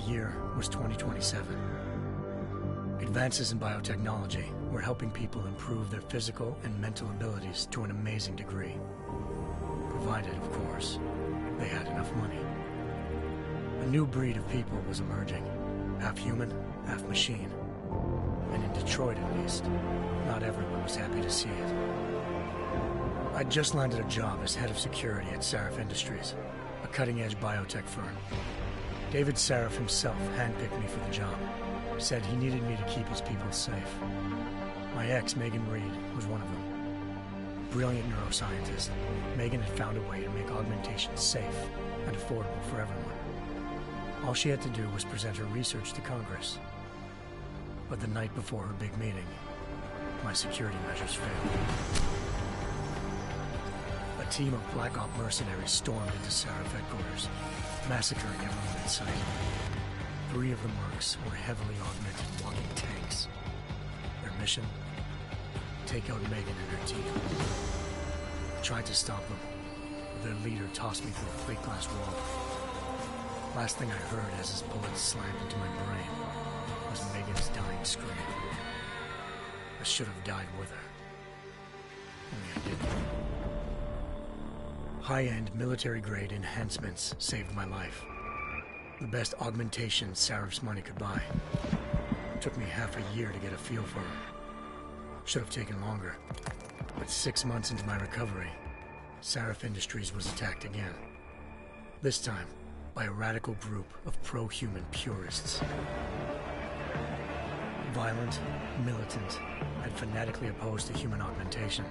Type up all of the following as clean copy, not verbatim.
year was 2027. Advances in biotechnology were helping people improve their physical and mental abilities to an amazing degree. Provided, of course, they had enough money. A new breed of people was emerging, half human, half machine. And in Detroit, at least, not everyone was happy to see it. I'd just landed a job as head of security at Sarif Industries, a cutting-edge biotech firm. David Sarif himself handpicked me for the job, said he needed me to keep his people safe. My ex, Megan Reed, was one of them. Brilliant neuroscientist, Megan had found a way to make augmentation safe and affordable for everyone. All she had to do was present her research to Congress. But the night before her big meeting, my security measures failed. A team of Black Op mercenaries stormed into Sarif headquarters, massacring everyone in sight. 3 of the mercs were heavily augmented walking tanks. Their mission? Take out Megan and her team. I tried to stop them, but their leader tossed me through a plate glass wall. Last thing I heard as his bullets slammed into my brain was Megan's dying scream. I should have died with her. Only I didn't. High-end military-grade enhancements saved my life. The best augmentation Sarif's money could buy. It took me half a year to get a feel for her. Should have taken longer. But 6 months into my recovery, Sarif Industries was attacked again. This time, by a radical group of pro-human purists. Violent, militant, and fanatically opposed to human augmentation.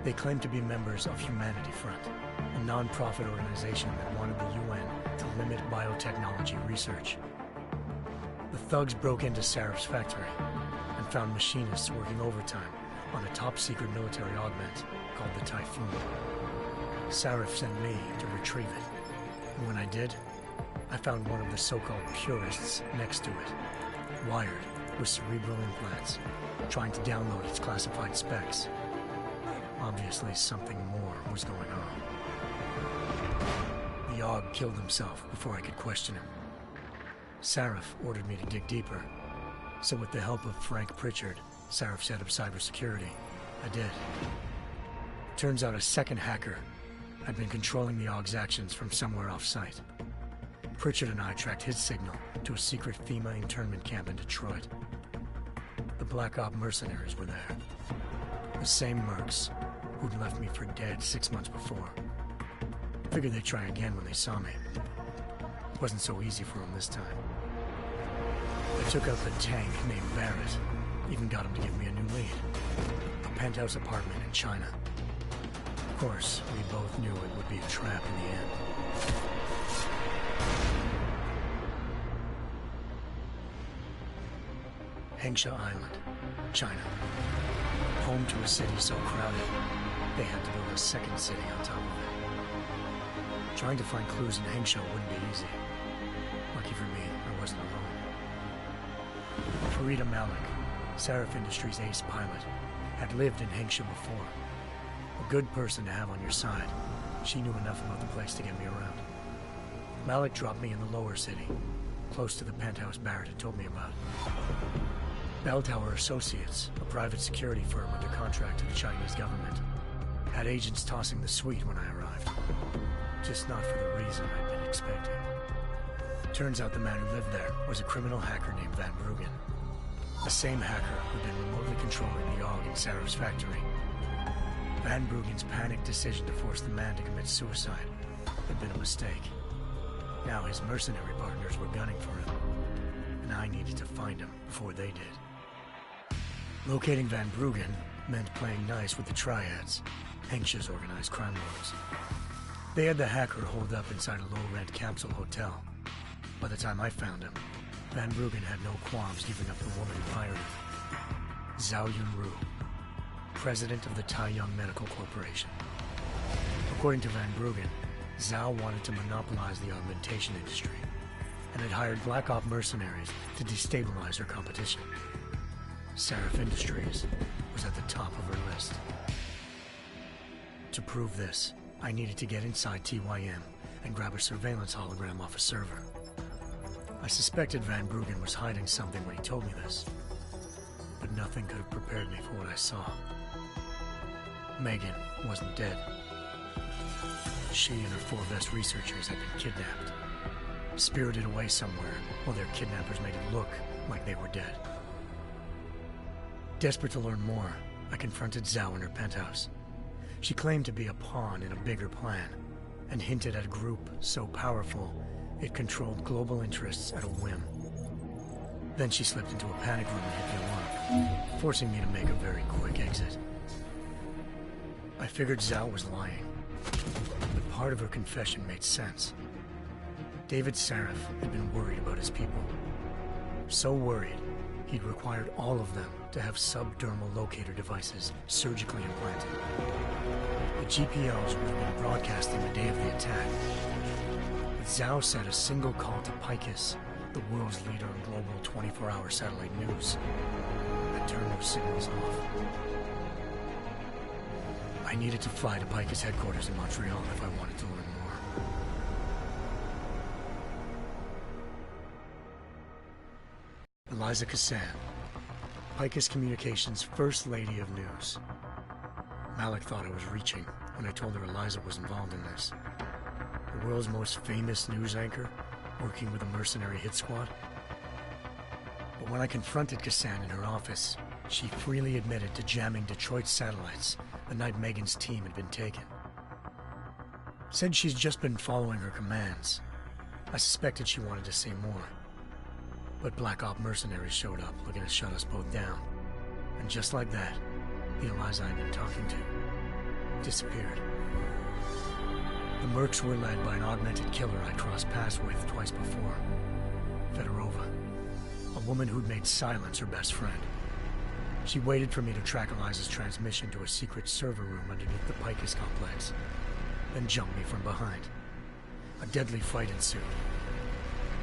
They claimed to be members of Humanity Front, a non-profit organization that wanted the UN to limit biotechnology research. The thugs broke into Sarif's factory and found machinists working overtime on a top-secret military augment called the Typhoon. Sarif sent me to retrieve it, and when I did, I found one of the so-called purists next to it, wired with cerebral implants, trying to download its classified specs. Obviously, something more was going on. The AUG killed himself before I could question him. Sarif ordered me to dig deeper, so with the help of Frank Pritchard, Sarif's head of cybersecurity, I did. Turns out a second hacker had been controlling the AUG's actions from somewhere off-site. Pritchard and I tracked his signal to a secret FEMA internment camp in Detroit. The Black Op mercenaries were there. The same mercs who'd left me for dead 6 months before. Figured they'd try again when they saw me. It wasn't so easy for them this time. I took out the tank named Barrett, even got him to give me a new lead. A penthouse apartment in China. Of course, we both knew it would be a trap in the end. Hengsha Island, China. Home to a city so crowded, they had to build a second city on top of it. Trying to find clues in Hengsha wouldn't be easy. Lucky for me, I wasn't alone. Farida Malik, Sarif Industries' ace pilot, had lived in Hengsha before. A good person to have on your side. She knew enough about the place to get me around. Malik dropped me in the lower city, close to the penthouse Barrett had told me about. Bell Tower Associates, a private security firm under contract to the Chinese government, had agents tossing the suite when I arrived. Just not for the reason I'd been expecting. Turns out the man who lived there was a criminal hacker named Van Bruggen. The same hacker who'd been remotely controlling the AUG in Sarif's factory. Van Bruggen's panicked decision to force the man to commit suicide had been a mistake. Now his mercenary partners were gunning for him, and I needed to find him before they did. Locating Van Bruggen meant playing nice with the Triads, Hengsha's organized crime lords. They had the hacker holed up inside a low-rent capsule hotel. By the time I found him, Van Bruggen had no qualms giving up the woman who hired him. Zhao Yunru, president of the Taiyang Medical Corporation. According to Van Bruggen, Zhao wanted to monopolize the augmentation industry and had hired Black Op mercenaries to destabilize her competition. Sarif Industries was at the top of her list. To prove this, I needed to get inside TYM and grab a surveillance hologram off a server. I suspected Van Bruggen was hiding something when he told me this, but nothing could have prepared me for what I saw. Megan wasn't dead. She and her 4 best researchers had been kidnapped, spirited away somewhere while their kidnappers made it look like they were dead. Desperate to learn more, I confronted Zhao in her penthouse. She claimed to be a pawn in a bigger plan, and hinted at a group so powerful it controlled global interests at a whim. Then she slipped into a panic room and hit the alarm, forcing me to make a very quick exit. I figured Zhao was lying, but part of her confession made sense. David Sarif had been worried about his people. So worried, he'd required all of them to have subdermal locator devices surgically implanted. The GPOs would have been broadcasting the day of the attack. But Zhao said a single call to Picus, the world's leader in global 24-hour satellite news, had turned those signals off. I needed to fly to Picus headquarters in Montreal if I wanted to learn more. Eliza Cassan, Picus Communications' First Lady of News. Malik thought I was reaching when I told her Eliza was involved in this. The world's most famous news anchor, working with a mercenary hit squad. But when I confronted Cassan in her office, she freely admitted to jamming Detroit's satellites the night Megan's team had been taken. Said she's just been following her commands. I suspected she wanted to say more. But Black Op mercenaries showed up looking to shut us both down. And just like that, the Eliza I'd been talking to disappeared. The Mercs were led by an augmented killer I crossed paths with twice before, Fedorova, a woman who'd made silence her best friend. She waited for me to track Eliza's transmission to a secret server room underneath the Picus complex, then jumped me from behind. A deadly fight ensued.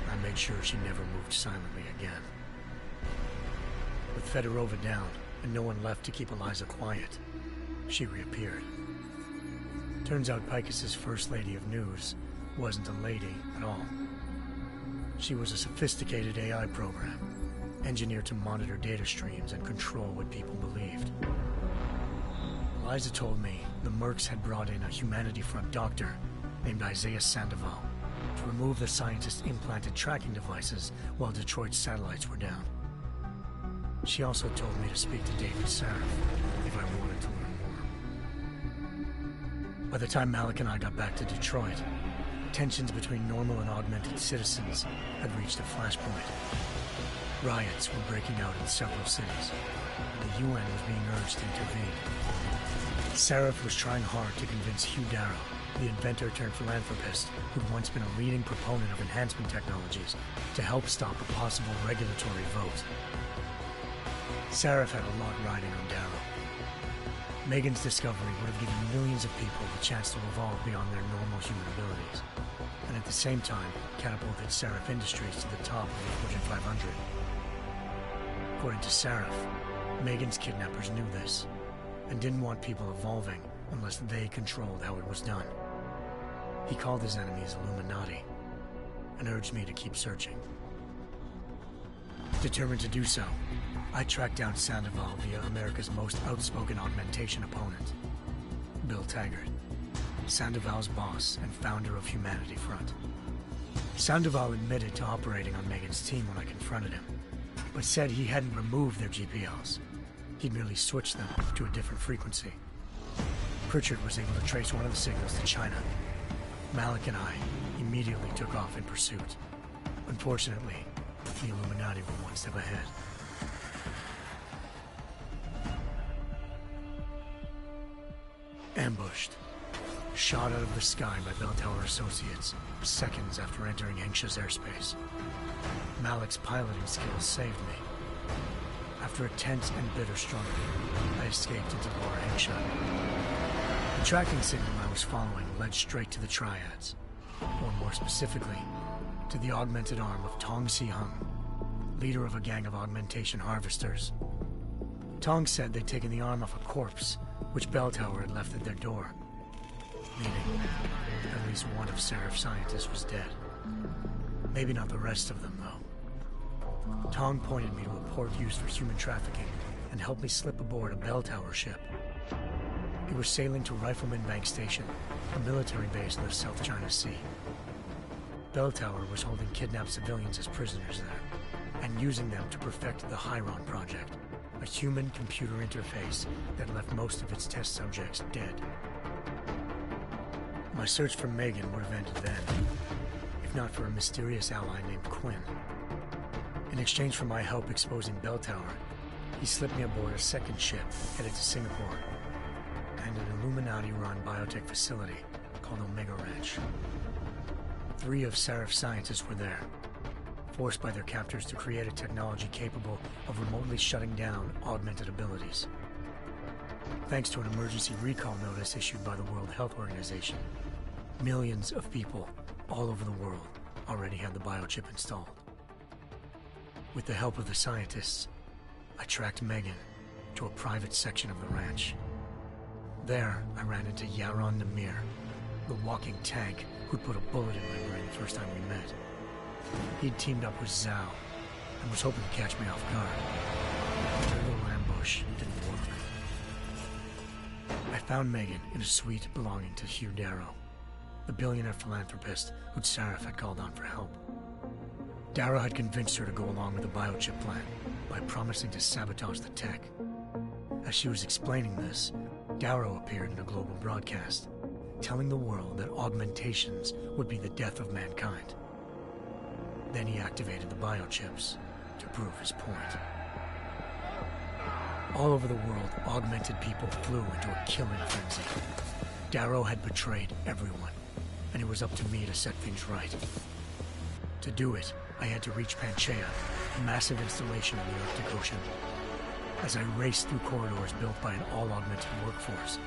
I made sure she never moved silently again. With Fedorova down and no one left to keep Eliza quiet, she reappeared. Turns out Picus's First Lady of News wasn't a lady at all. She was a sophisticated AI program, engineered to monitor data streams and control what people believed. Eliza told me the Mercs had brought in a Humanity Front doctor named Isaiah Sandoval to remove the scientist's implanted tracking devices while Detroit's satellites were down. She also told me to speak to David Sarif if I wanted to learn more. By the time Malik and I got back to Detroit, tensions between normal and augmented citizens had reached a flashpoint. Riots were breaking out in several cities, and the UN was being urged to intervene. Sarif was trying hard to convince Hugh Darrow, the inventor-turned-philanthropist who'd once been a leading proponent of enhancement technologies, to help stop a possible regulatory vote. Sarif had a lot riding on Darrow. Megan's discovery would have given millions of people the chance to evolve beyond their normal human abilities, and at the same time catapulted Sarif Industries to the top of the Fortune 500. According to Sarif, Megan's kidnappers knew this, and didn't want people evolving unless they controlled how it was done. He called his enemies Illuminati, and urged me to keep searching. Determined to do so, I tracked down Sandoval via America's most outspoken augmentation opponent, Bill Taggart, Sandoval's boss and founder of Humanity Front. Sandoval admitted to operating on Megan's team when I confronted him, but said he hadn't removed their GPLs. He'd merely switched them to a different frequency. Pritchard was able to trace one of the signals to China. Malik and I immediately took off in pursuit. Unfortunately, the Illuminati were one step ahead. Ambushed. Shot out of the sky by Bell Tower Associates, seconds after entering Hengsha's airspace. Malik's piloting skills saved me. After a tense and bitter struggle, I escaped into Lower Hengsha. The tracking signal I was following led straight to the Triads, or more specifically, to the augmented arm of Tong Si-hung, leader of a gang of augmentation harvesters. Tong said they'd taken the arm off a corpse, which Bell Tower had left at their door, meaning at least one of Sarif's scientists was dead. Maybe not the rest of them, though. Tong pointed me to a port used for human trafficking and helped me slip aboard a bell tower ship. It was sailing to Rifleman Bank Station, a military base in the South China Sea. Bell Tower was holding kidnapped civilians as prisoners there, and using them to perfect the Hyron Project, a human-computer interface that left most of its test subjects dead. My search for Megan would have ended then, if not for a mysterious ally named Quinn. In exchange for my help exposing Bell Tower, he slipped me aboard a second ship headed to Singapore, and an Illuminati-run biotech facility called Omega Ranch. 3 of Seraph's scientists were there, forced by their captors to create a technology capable of remotely shutting down augmented abilities. Thanks to an emergency recall notice issued by the World Health Organization, millions of people all over the world already had the biochip installed. With the help of the scientists, I tracked Megan to a private section of the ranch. There, I ran into Yaron Namir, the walking tank who'd put a bullet in my brain the first time we met. He'd teamed up with Zhao and was hoping to catch me off guard. Their little ambush didn't work. I found Megan in a suite belonging to Hugh Darrow, the billionaire philanthropist who'd Seraph had called on for help. Darrow had convinced her to go along with the biochip plan by promising to sabotage the tech. As she was explaining this, Darrow appeared in a global broadcast, telling the world that augmentations would be the death of mankind. Then he activated the biochips to prove his point. All over the world, augmented people flew into a killing frenzy. Darrow had betrayed everyone, and it was up to me to set things right. To do it, I had to reach Panchaea, a massive installation in the Arctic Ocean. As I raced through corridors built by an all-augmented workforce,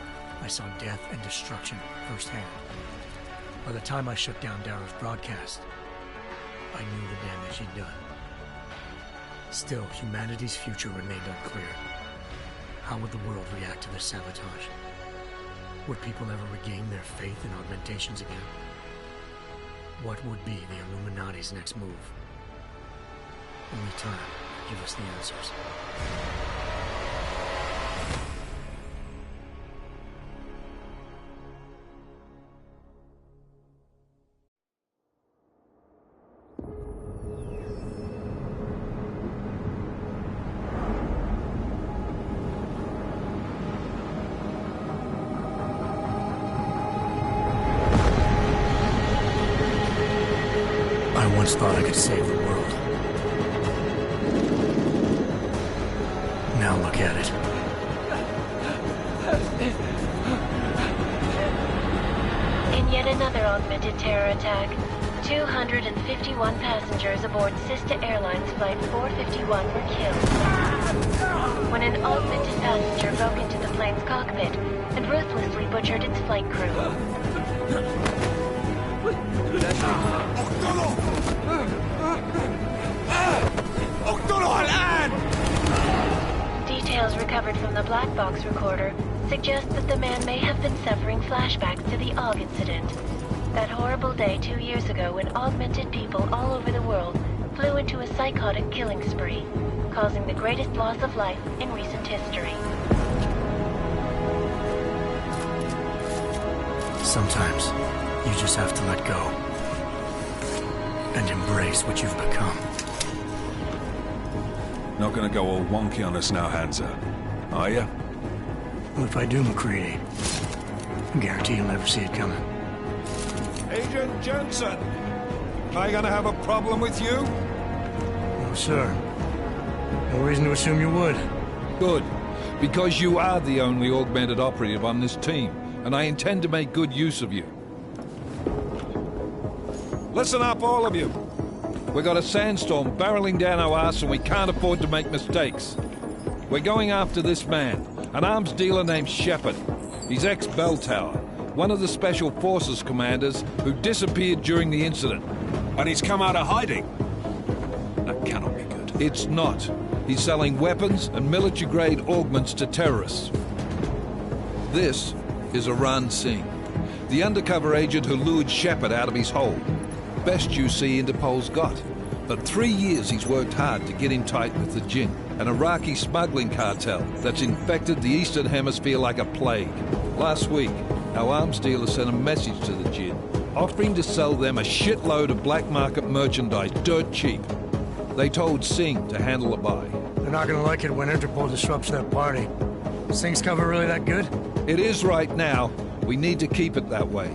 I saw death and destruction firsthand. By the time I shut down Darrow's broadcast, I knew the damage he'd done. Still, humanity's future remained unclear. How would the world react to this sabotage? Would people ever regain their faith in augmentations again? What would be the Illuminati's next move? Only time could give us the answers. I once thought I could save the world. Now look at it. In yet another augmented terror attack, 251 passengers aboard Sister Airlines Flight 451 were killed when an augmented passenger broke into the plane's cockpit and ruthlessly butchered its flight crew. Details recovered from the black box recorder suggest that the man may have been suffering flashbacks to the AUG incident. That horrible day 2 years ago when augmented people all over the world flew into a psychotic killing spree, causing the greatest loss of life in recent history. Sometimes, you just have to let go and embrace what you've become. Not gonna go all wonky on us now, Hansa, are ya? Well, if I do, McCready, I guarantee you'll never see it coming. Agent Jensen, am I gonna have a problem with you? No, sir. No reason to assume you would. Good, because you are the only augmented operative on this team, and I intend to make good use of you. Listen up, all of you. We got a sandstorm barreling down our arse and we can't afford to make mistakes. We're going after this man, an arms dealer named Shepard. He's ex-Bell Tower, one of the Special Forces commanders who disappeared during the incident. And he's come out of hiding? That cannot be good. It's not. He's selling weapons and military-grade augments to terrorists. This is Aran Singh, the undercover agent who lured Shepard out of his hole. Best you see Interpol's got. For 3 years he's worked hard to get in tight with the Jinn, an Iraqi smuggling cartel that's infected the Eastern Hemisphere like a plague. Last week, our arms dealer sent a message to the Jinn, offering to sell them a shitload of black market merchandise dirt cheap. They told Singh to handle the buy. They're not gonna like it when Interpol disrupts their party. Singh's cover really that good? It is right now. We need to keep it that way.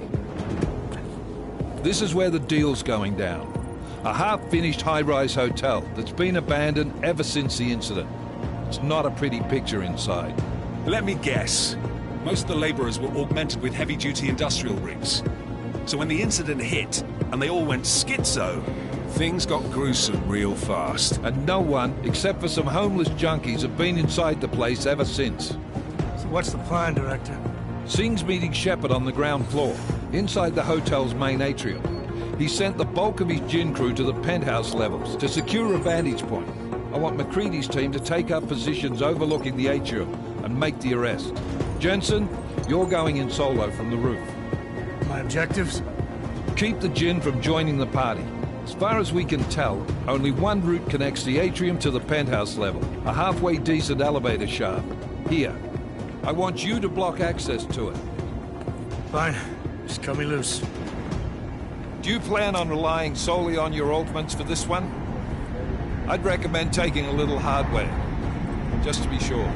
This is where the deal's going down. A half-finished high-rise hotel that's been abandoned ever since the incident. It's not a pretty picture inside. Let me guess. Most of the laborers were augmented with heavy-duty industrial rigs. So when the incident hit, and they all went schizo, things got gruesome real fast. And no one, except for some homeless junkies, have been inside the place ever since. So what's the plan, Director? Singh's meeting Shepard on the ground floor, inside the hotel's main atrium. He sent the bulk of his Jinn crew to the penthouse levels to secure a vantage point. I want McCready's team to take up positions overlooking the atrium and make the arrest. Jensen, you're going in solo from the roof. My objectives? Keep the Jinn from joining the party. As far as we can tell, only one route connects the atrium to the penthouse level, a halfway decent elevator shaft. Here. I want you to block access to it. Fine. Just cut me loose. Do you plan on relying solely on your augments for this one? I'd recommend taking a little hardware, just to be sure.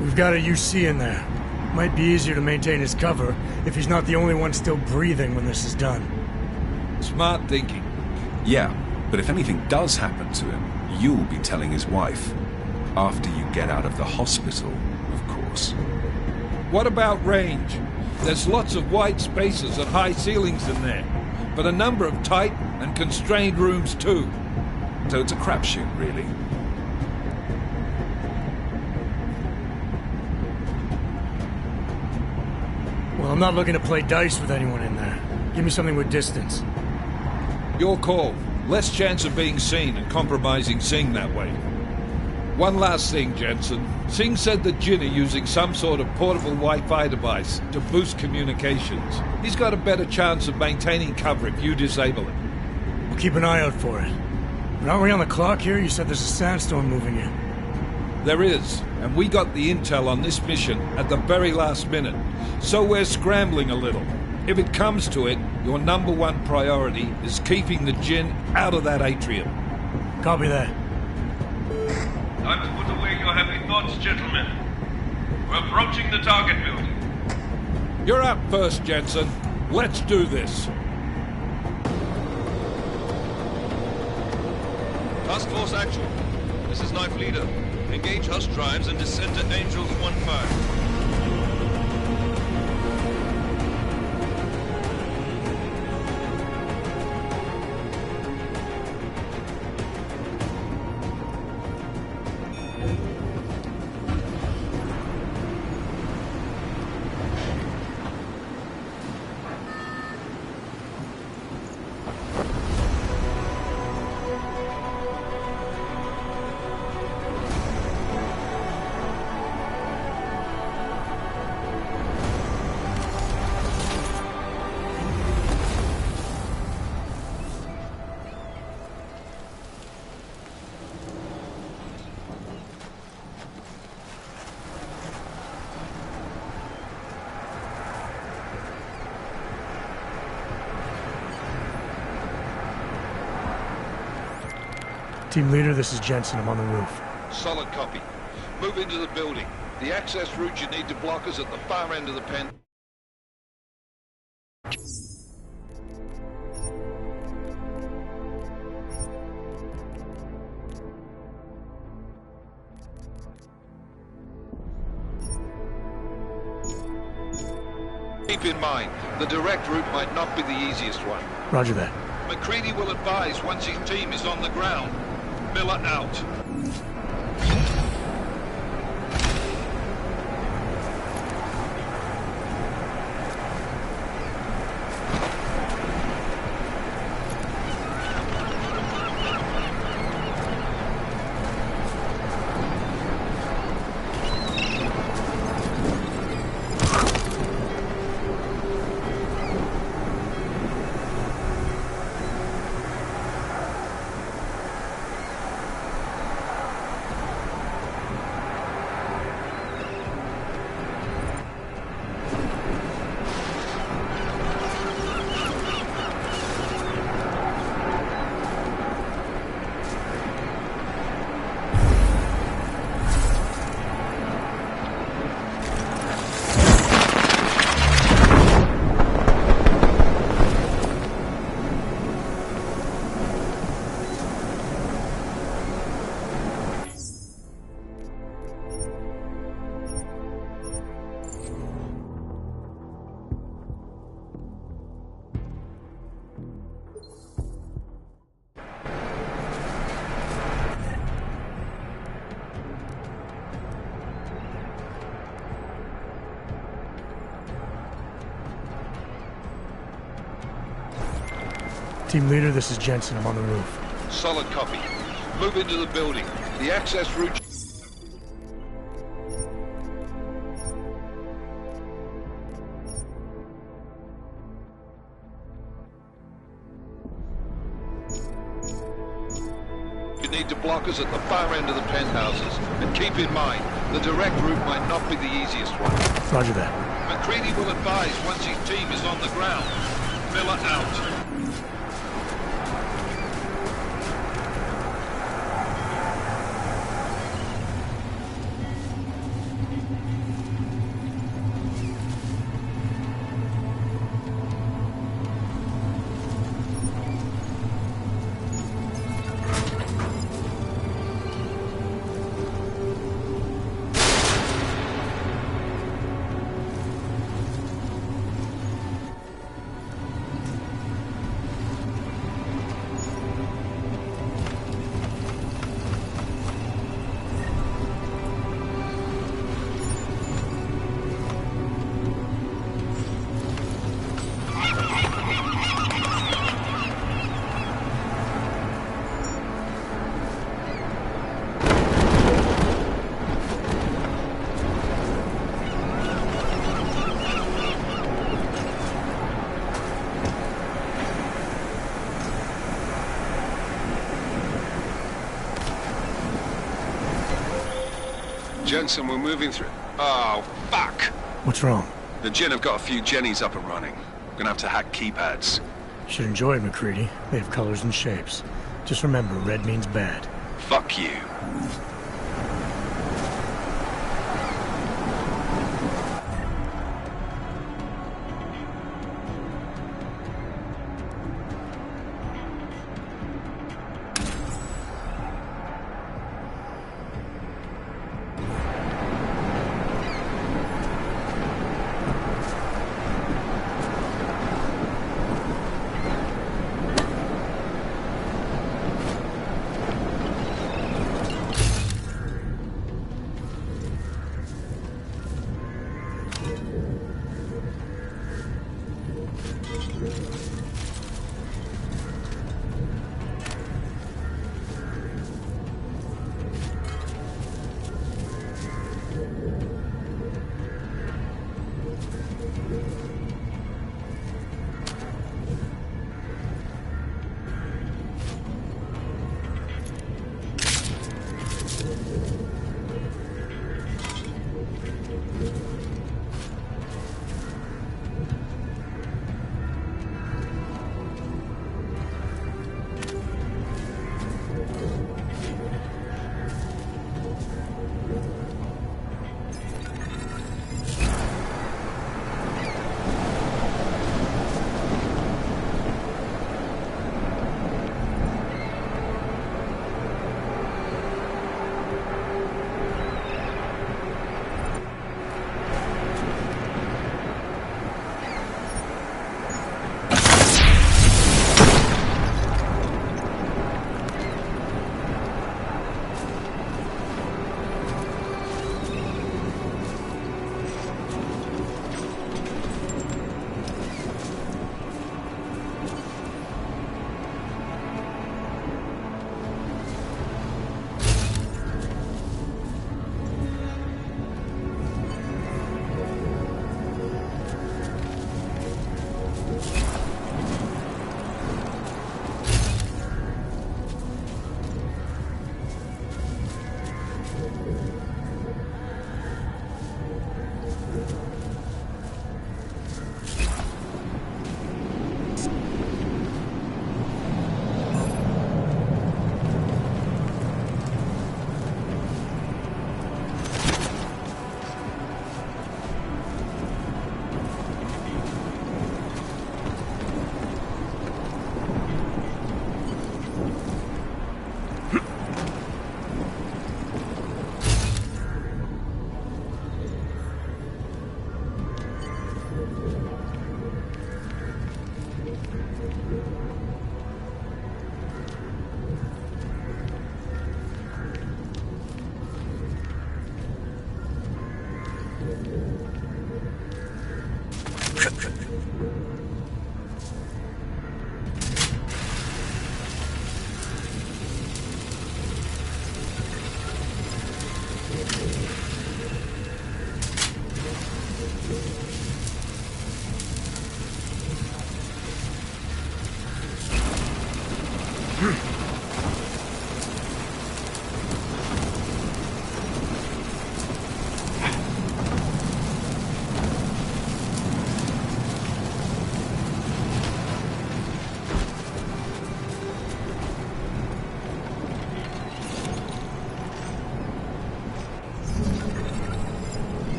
We've got a UC in there. Might be easier to maintain his cover if he's not the only one still breathing when this is done. Smart thinking. Yeah, but if anything does happen to him, you'll be telling his wife. After you get out of the hospital, of course. What about range? There's lots of wide spaces and high ceilings in there, but a number of tight and constrained rooms too. So it's a crapshoot, really. Well, I'm not looking to play dice with anyone in there. Give me something with distance. Your call. Less chance of being seen and compromising Singh that way. One last thing, Jensen. Singh said the Jinn are using some sort of portable Wi-Fi device to boost communications. He's got a better chance of maintaining cover if you disable it. We'll keep an eye out for it. But aren't we on the clock here? You said there's a sandstorm moving in. There is, and we got the intel on this mission at the very last minute, so we're scrambling a little. If it comes to it, your number one priority is keeping the Jinn out of that atrium. Copy that. Time to put away your heavy thoughts, gentlemen. We're approaching the target building. You're up first, Jensen. Let's do this. Task Force Actual. This is Knife Leader. Engage Hush drives and descend to Angels 1-5. Team leader, this is Jensen. I'm on the roof. Solid copy. Move into the building. The access route you need to block is at the far end of the pen. Keep in mind, the direct route might not be the easiest one. Roger that. McCready will advise once his team is on the ground. Miller out. Team leader, this is Jensen. I'm on the roof. Solid copy. Move into the building. The access route... You need to block us at the far end of the penthouses. And keep in mind, the direct route might not be the easiest one. Roger that. McCready will advise once his team is on the ground. Miller out. Jensen, we're moving through... Oh, fuck! What's wrong? The Gen have got a few Jennies up and running. Gonna have to hack keypads. Should enjoy it, McCready. They have colors and shapes. Just remember, red means bad. Fuck you.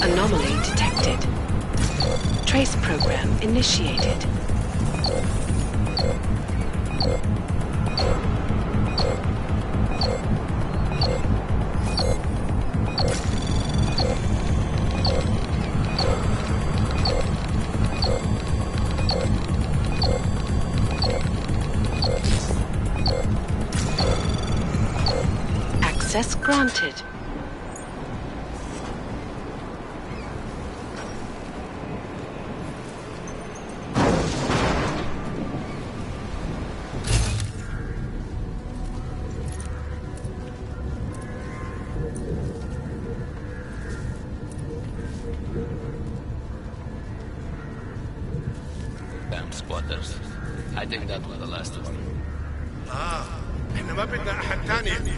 Anomaly detected. Trace program initiated. Access granted. Damn squatters. I think that was the last one. احنا ما بدنا احد تاني.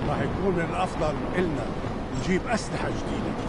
راح يكون من الافضل إلنا نجيب اسلحه جديده.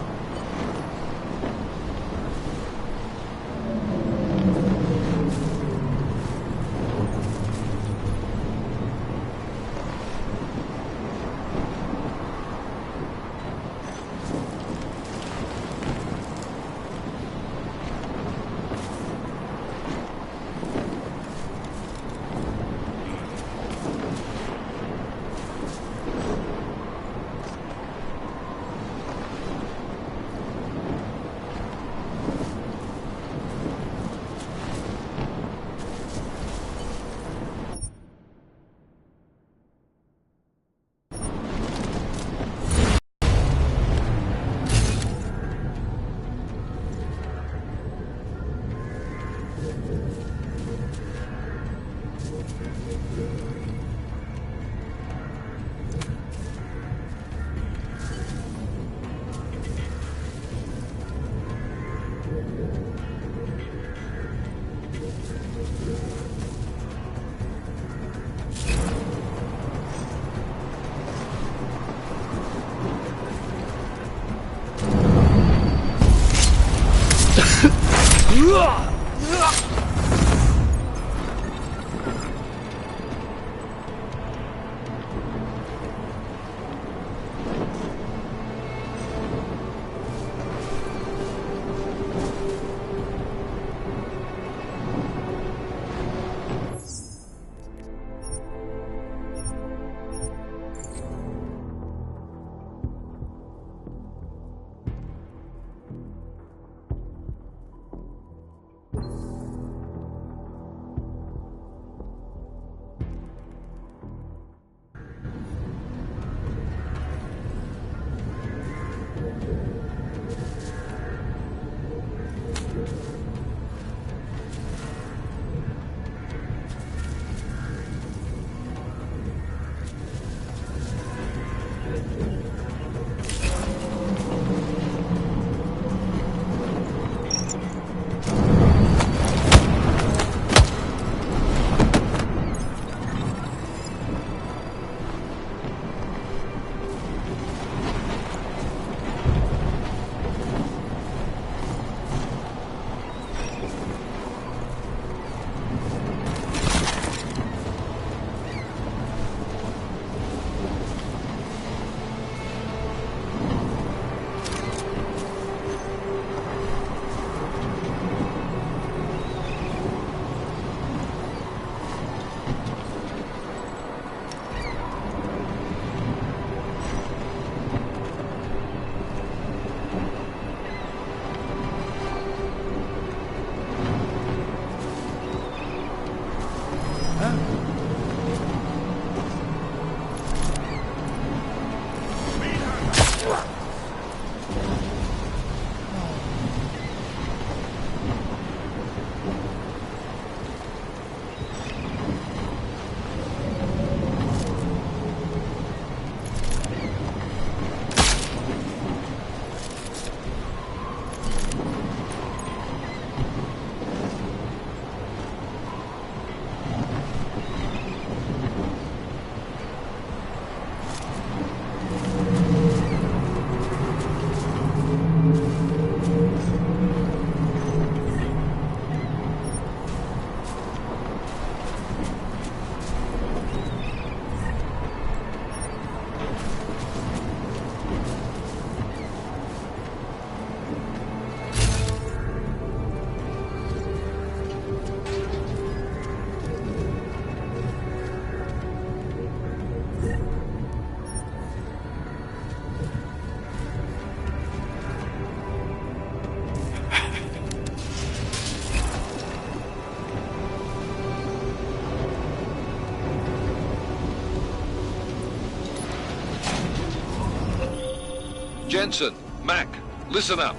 Jensen, Mac, listen up.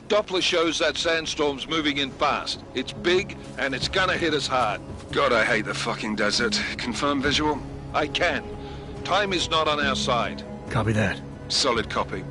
Doppler shows that sandstorm's moving in fast. It's big, and it's gonna hit us hard. God, I hate the fucking desert. Confirm visual? I can. Time is not on our side. Copy that. Solid copy.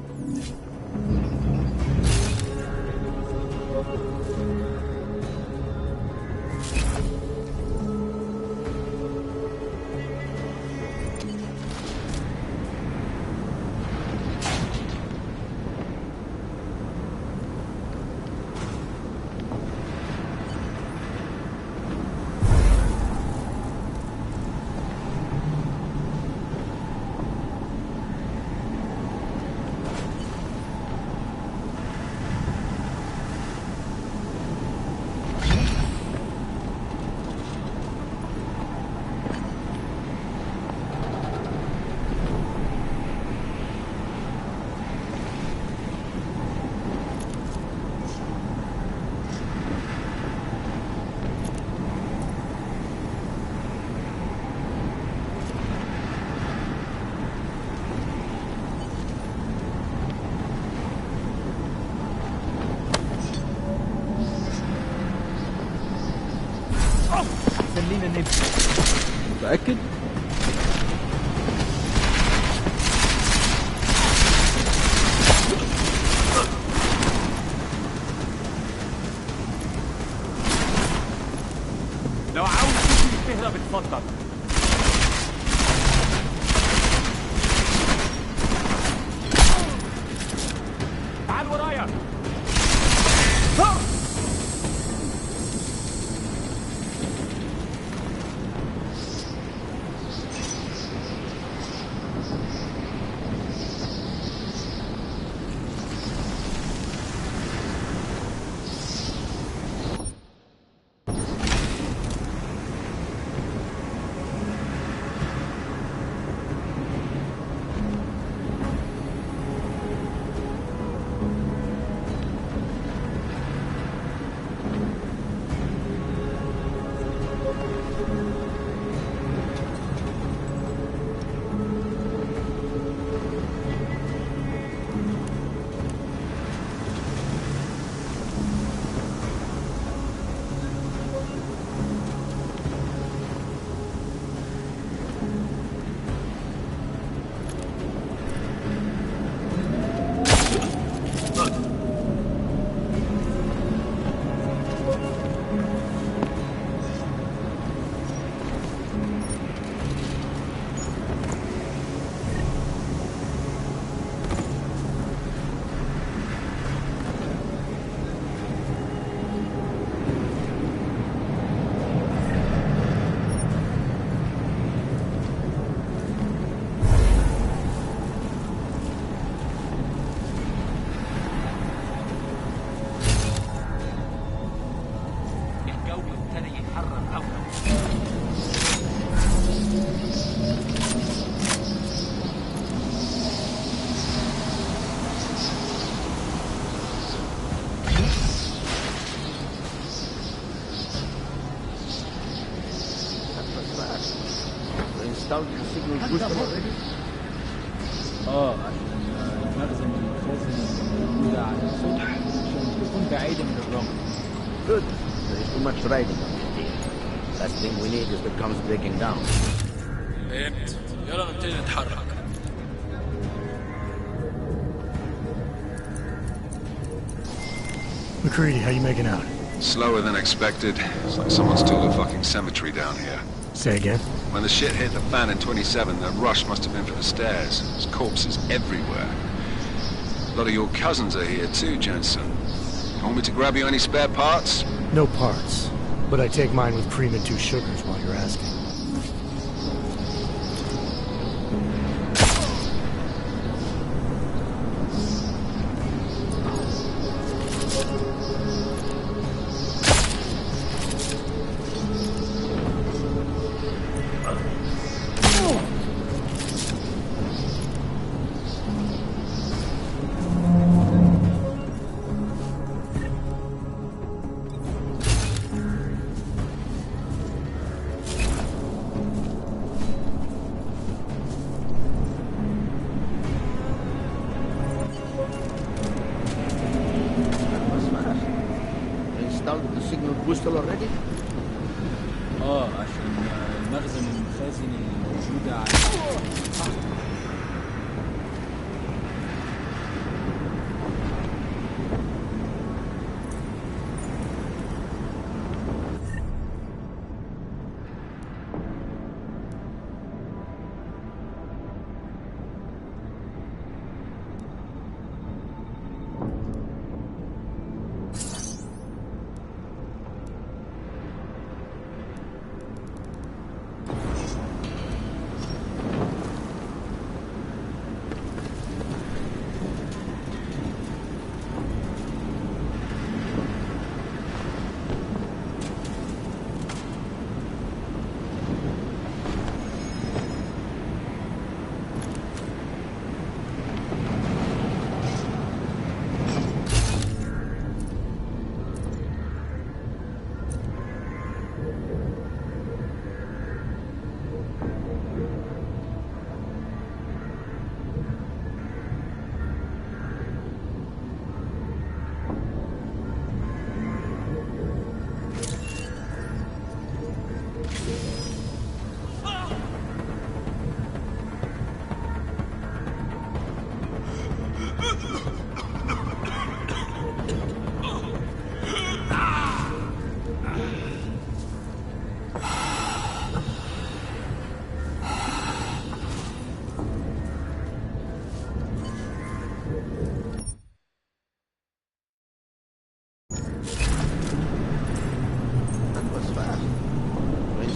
خلينا نبدأ. متأكد؟ لو عاوز تهرب اتفضل. تعال ورايا. installed the signal booster already? عشان المخزن الخازن الموجودة على السطح عشان تكون بعيدة من الرمل. Good. There is too much riding on this deal. Last thing we need is the comms breaking down. فهمت. يلا نبتدي نتحرك. McCready, how you making out? Slower than expected. It's like someone's tilled a fucking cemetery down here. Say again? When the shit hit the fan in 27, the rush must have been for the stairs. There's corpses everywhere. A lot of your cousins are here too, Jensen. You want me to grab you any spare parts? No parts. But I take mine with cream and 2 sugars while you're asking. Installed the signal booster already? عشان المخزن الخازن الموجودة على السطح.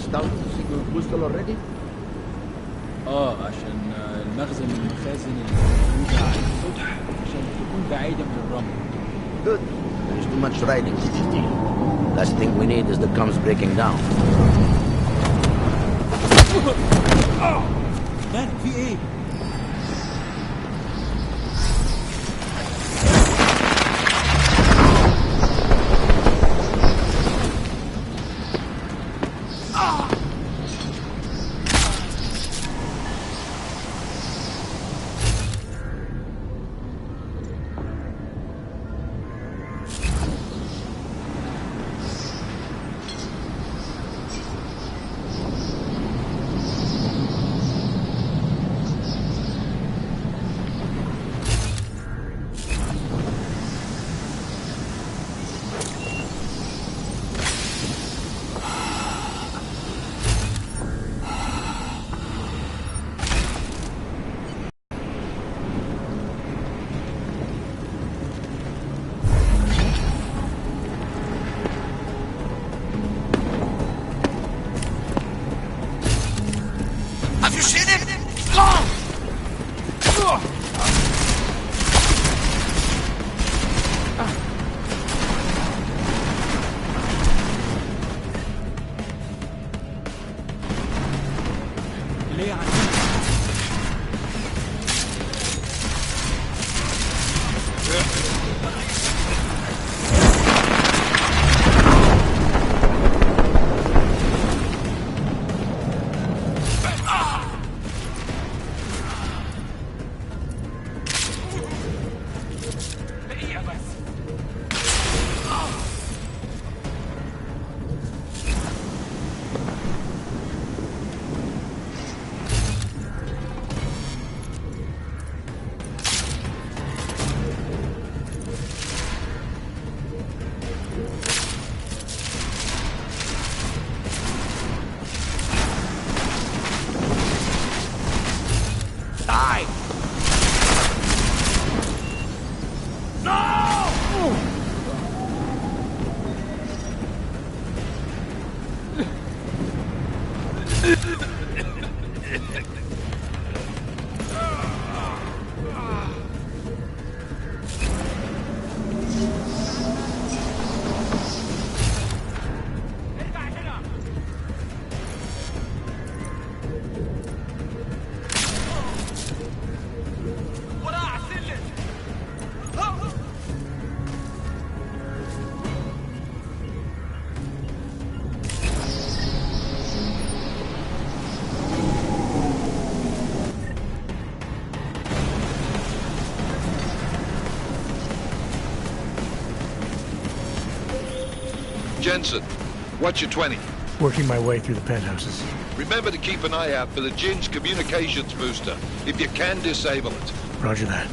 Installed the signal booster already? عشان المخزن الخازن الموجودة على السطح عشان تكون بعيدة من الرمل. Good. There is too much riding in this deal. Last thing we need is the comms breaking down. مالك في ايه؟ Jensen, what's your 20? Working my way through the penthouses. Remember to keep an eye out for the Jin's communications booster, if you can disable it. Roger that.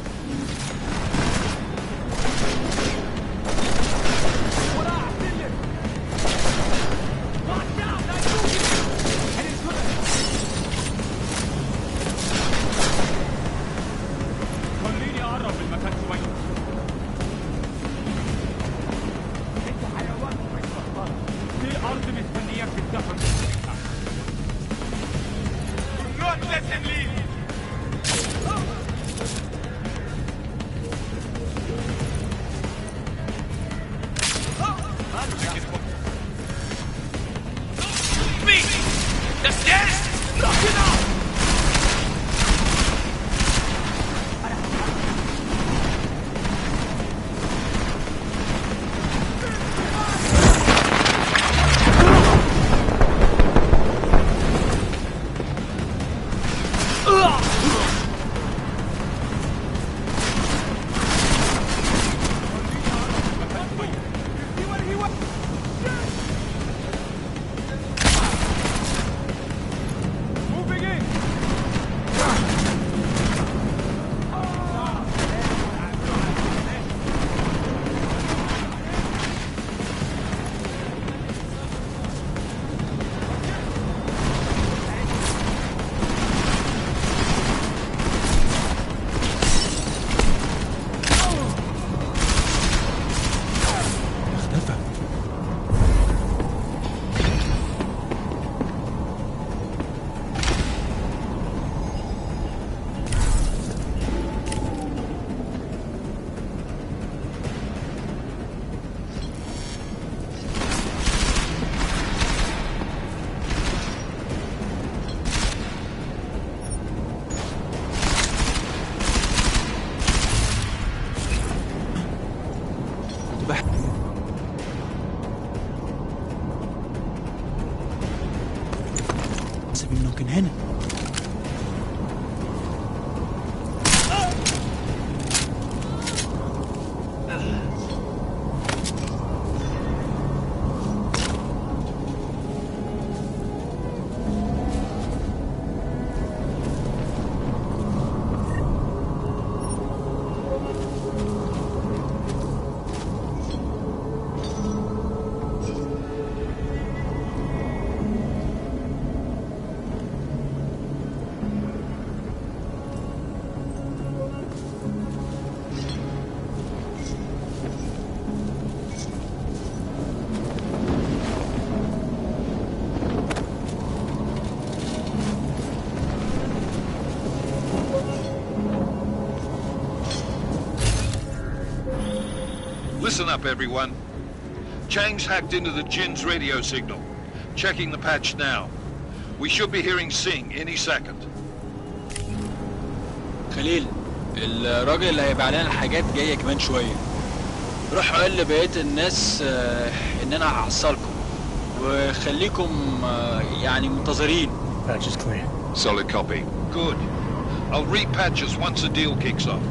ممكن هنا. Listen up, everyone. Chang's hacked into the Jin's radio signal. Checking the patch now. We should be hearing Sing any second. خليل، الراجل اللي هيبقى علينا الحاجات جاية كمان شوية. روح قول لبقية الناس إن أنا هحصلكم وخليكم يعني منتظرين. Patch is clean. Solid copy. Good. I'll repatch us once the deal kicks off.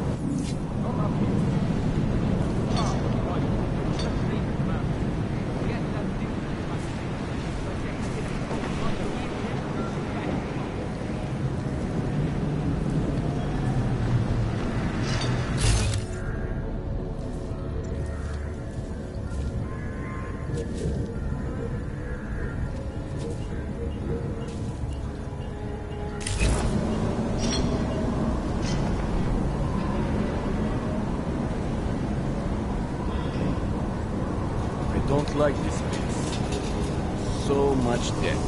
I don't like this place. So much death.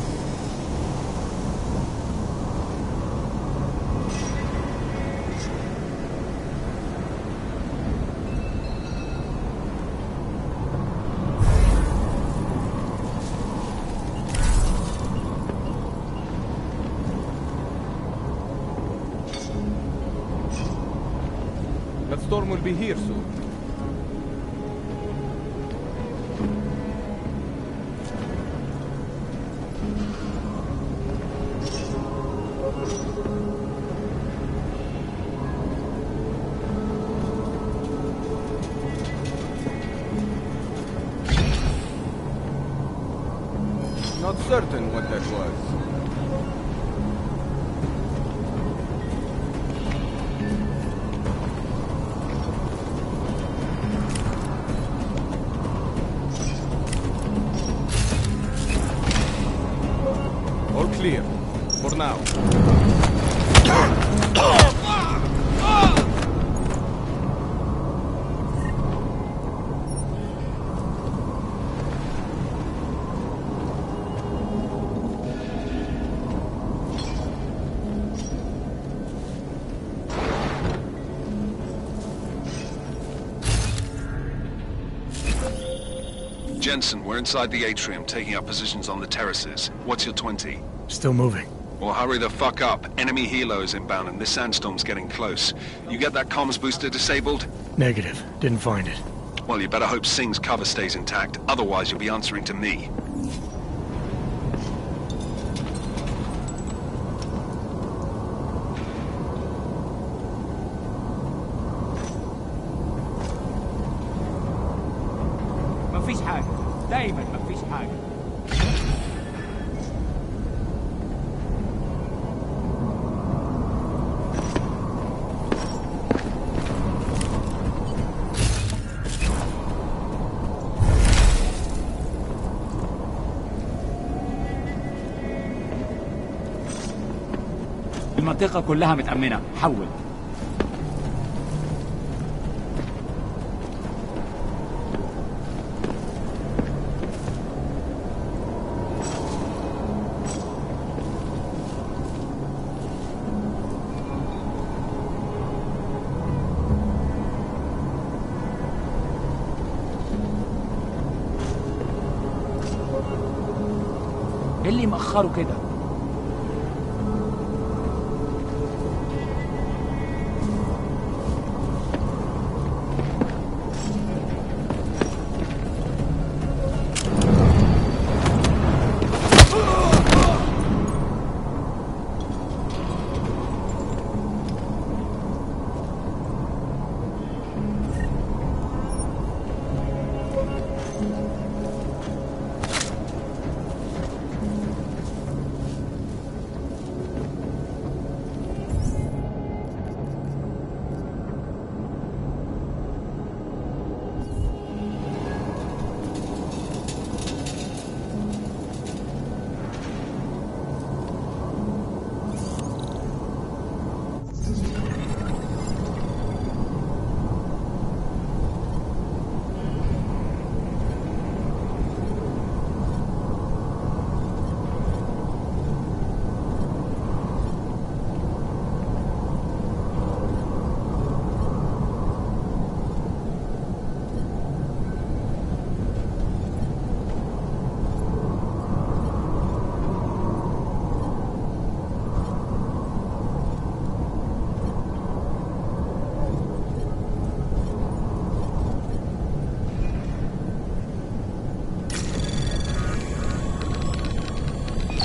That storm will be here soon. Not certain what that was. All clear. For now. Jensen, we're inside the atrium, taking up positions on the terraces. What's your 20? Still moving. Well, hurry the fuck up. Enemy helos inbound and this sandstorm's getting close. You get that comms booster disabled? Negative. Didn't find it. Well, you better hope Singh's cover stays intact. Otherwise, you'll be answering to me. مفيش حاجة. دايما مفيش حاجة. المنطقة كلها متأمنة. حول. ايه اللي مأخره كده؟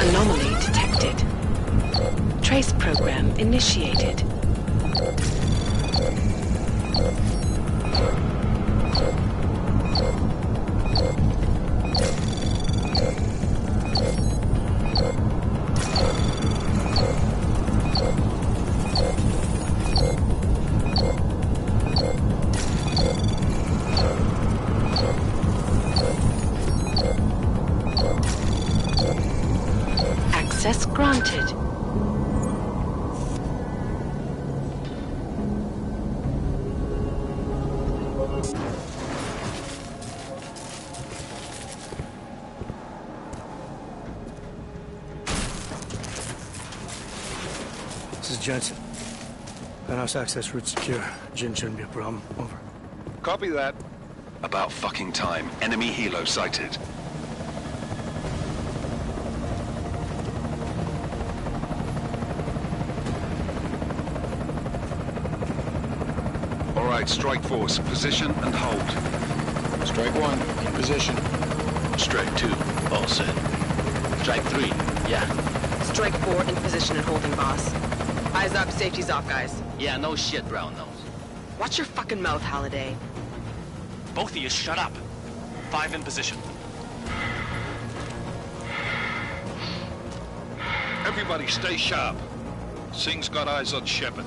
Anomaly detected. Trace program initiated. Access granted. This is Jensen. Penthouse access route secure. Jin shouldn't be a problem. Over. Copy that. About fucking time. Enemy helo sighted. All right, strike force. Position and hold. Strike 1, in position. Strike 2, all set. Strike 3, yeah. Strike 4 in position and holding, boss. Eyes up, safety's off, guys. Yeah, no shit, brown nose. Watch your fucking mouth, Halliday. Both of you shut up. 5 in position. Everybody stay sharp. Singh's got eyes on Shepard.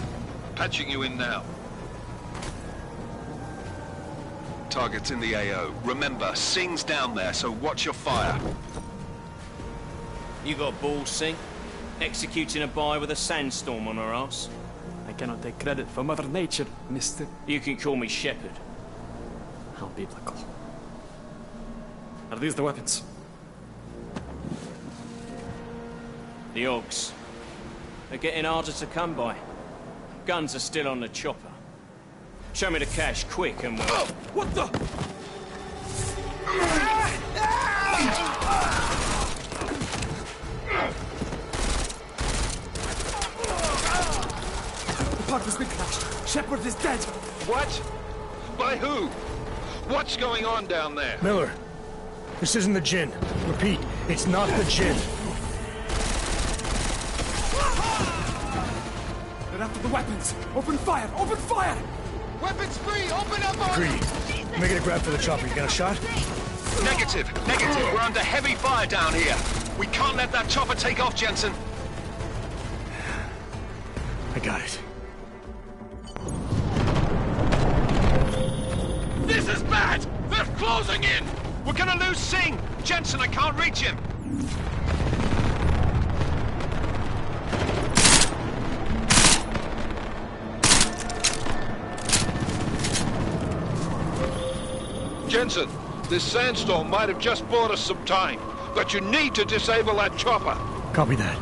Patching you in now. Target's in the AO. Remember, Singh's down there, so watch your fire. You got balls, Singh? Executing a buy with a sandstorm on her ass? I cannot take credit for Mother Nature, mister. You can call me Shepard. How biblical. Are these the weapons? The Augs. They're getting harder to come by. Guns are still on the chopper. Show me the cash, quick, and we'll... Oh, what the? The park has been crashed. Shepard is dead. What? By who? What's going on down there? Miller, this isn't the Jinn. Repeat, it's not the Jinn. They're after the weapons. Open fire! Open fire! Weapons free! Open up on... Greedy. I'm making a grab for the chopper. You got a shot? Negative. We're under heavy fire down here. We can't let that chopper take off, Jensen. I got it. This is bad! They're closing in! We're gonna lose Singh! Jensen, I can't reach him! Jensen, this sandstorm might have just bought us some time, but you need to disable that chopper. Copy that.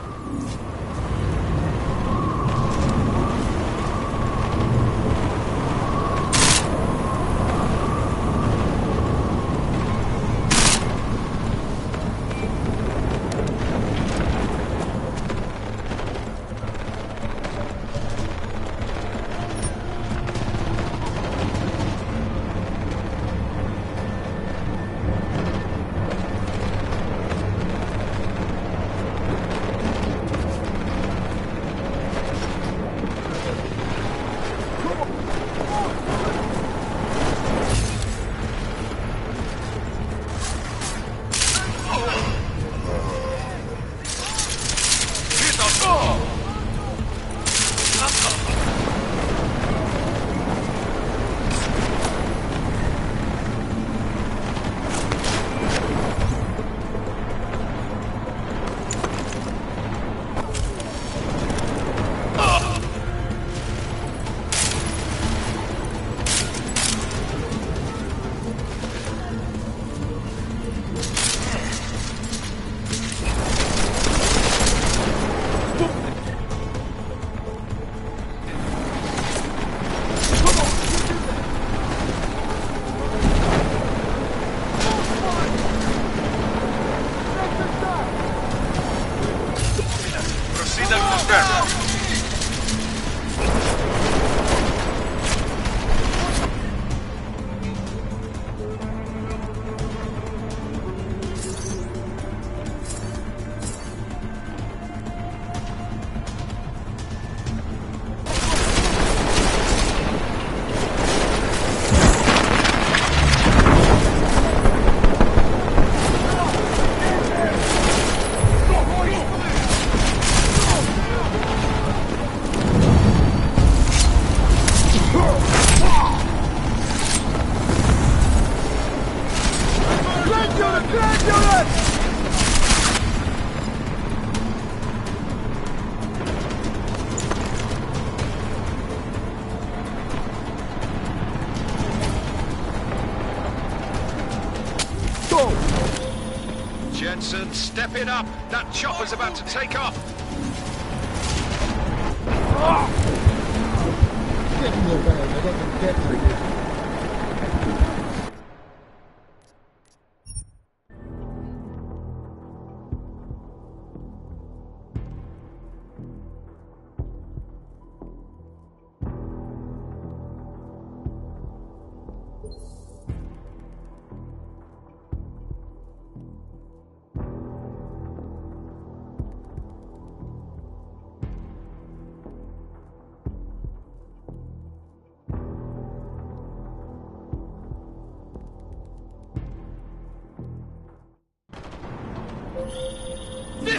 Jensen, step it up! That chopper's about to take off! Get in the bag, I got the deck right here.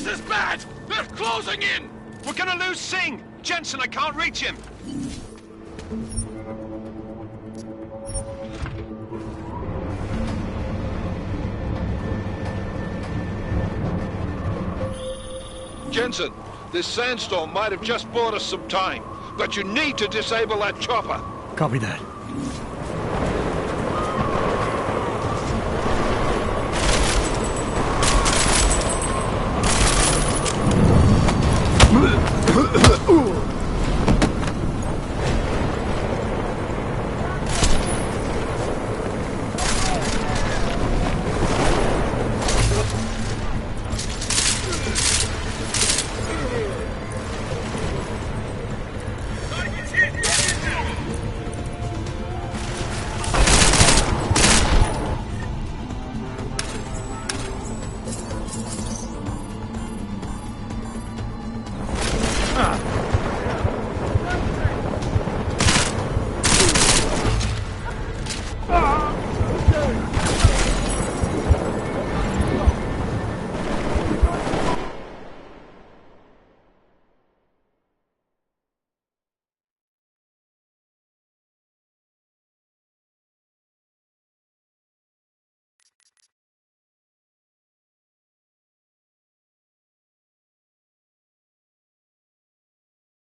This is bad! They're closing in! We're gonna lose Singh! Jensen, I can't reach him! Jensen, this sandstorm might have just bought us some time, but you need to disable that chopper. Copy that.